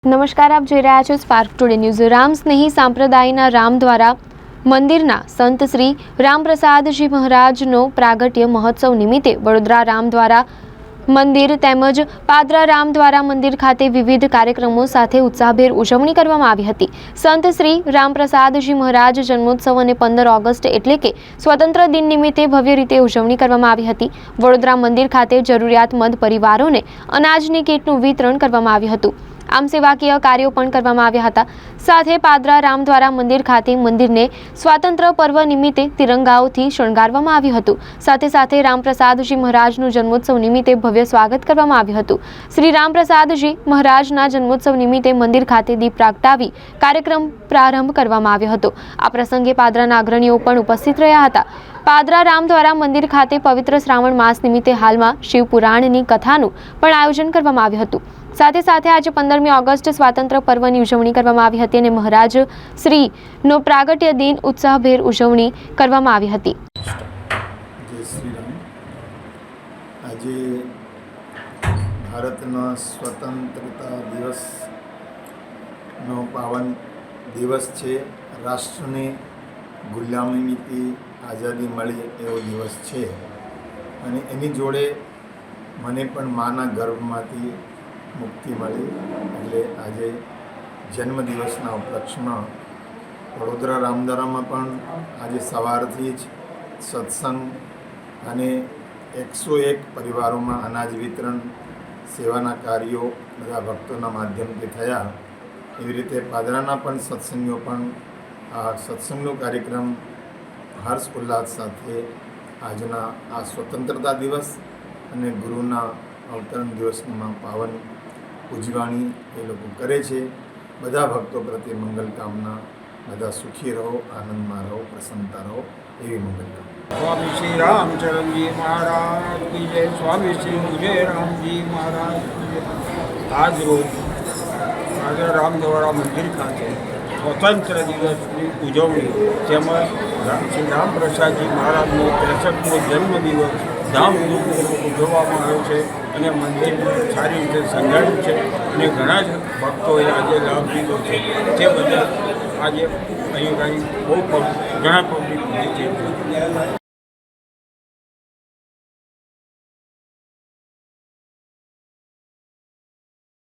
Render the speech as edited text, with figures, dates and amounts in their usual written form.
નમસ્કાર, આપ જોઈ રહ્યા છો સ્પાર્ક ટુડે ન્યૂઝ। રામ સ્નેહી સંપ્રદાયના રામ દ્વારા મંદિરના સંત શ્રી રામપ્રસાદજી મહારાજનો પ્રાગટ્ય મહોત્સવ નિમિત્તે વડોદરા રામ દ્વારા મંદિર તેમજ પાદરા રામ દ્વારા મંદિર ખાતે વિવિધ કાર્યક્રમો સાથે ઉત્સાહભેર ઉજવણી કરવામાં આવી હતી। સંત શ્રી રામપ્રસાદજી મહારાજ જન્મોત્સવ અને 15 ઓગસ્ટ એટલે કે સ્વતંત્ર દિન નિમિત્તે ભવ્ય રીતે ઉજવણી કરવામાં આવી હતી। વડોદરા મંદિર ખાતે જરૂરિયાતમંદ પરિવારોને અનાજની કીટનું વિતરણ કરવામાં આવ્યું હતું। આમ સેવાકીય કાર્યો પણ કરવામાં આવ્યા હતા। સાથે પાદરા રામ દ્વારા મંદિર ખાતે મંદિરને સ્વાતંત્ર્ય પર્વ નિમિત્તે તિરંગાઓથી શણગારવામાં આવ્યું હતું। સાથે સાથે રામપ્રસાદજી મહારાજનું જન્મોત્સવ નિમિત્તે ભવ્ય સ્વાગત કરવામાં આવ્યું હતું। શ્રી રામપ્રસાદજી મહારાજના જન્મોત્સવ નિમિત્તે મંદિર ખાતે દીપ પ્રગટાવી કાર્યક્રમ પ્રારંભ કરવામાં આવ્યો હતો। આ પ્રસંગે પાદરાના અગ્રણીઓ પણ ઉપસ્થિત રહ્યા હતા। પાદરા રામ દ્વારા મંદિર ખાતે પવિત્ર શ્રાવણ માસ નિમિત્તે હાલમાં શિવ પુરાણની કથાનું પણ આયોજન કરવામાં આવ્યું હતું। સાથે સાથે આજે 15મી ઓગસ્ટ સ્વાતંત્ર્ય પર્વની ઉજવણી કરવામાં આવી હતી અને મહારાજ શ્રીનો પ્રાગટ્ય દિન ઉત્સાહભેર ઉજવણી કરવામાં આવી હતી। જય શ્રી રામ। આજે ભારતના સ્વતંત્રતા દિવસનો પાવન દિવસ છે। રાષ્ટ્રને ગુલામીથી આઝાદી મળી એવો દિવસ છે અને એની જોડે મને પણ માના ગર્ભમાંથી મુક્તિ મળી એટલે આજે જન્મદિવસના ઉપલક્ષમાં વડોદરા રામદરામાં પણ આજે સવારથી જ સત્સંગ અને 101 પરિવારોમાં અનાજ વિતરણ સેવાના કાર્યો બધા ભક્તોના માધ્યમથી થયા। એવી રીતે પાદરાના પણ સત્સંગીઓ પણ આ સત્સંગનો કાર્યક્રમ હર્ષ ઉલ્લાસ સાથે આજના આ સ્વતંત્રતા દિવસ અને ગુરુના અવતરણ દિવસમાં પાવન ઉજવણી એ લોકો કરે છે। બધા ભક્તો પ્રત્યે મંગલ કામના, બધા સુખી રહો, આનંદમાં રહો, પ્રસન્નતા રહો એવી મંગલ કામના। स्वामी श्री रामचरण जी महाराज की जय। स्वामी श्री विजय राम जी महाराज की जय। आज रोज पादरा राम દ્વારા મંદિર ખાતે સ્વતંત્ર દિવસની ઉજવણી તેમજ શ્રી રામપ્રસાદજી મહારાજનો 63મો જન્મદિવસ ધામધૂમપૂર્વક ઉજવવામાં આવ્યો છે અને મંદિર સારી રીતે સંઘાડ્યું છે અને ઘણા જ ભક્તોએ આજે લાભ લીધો છે। તે બદલ આજે અહીં બહુ ઘણા પબ્લિક છે।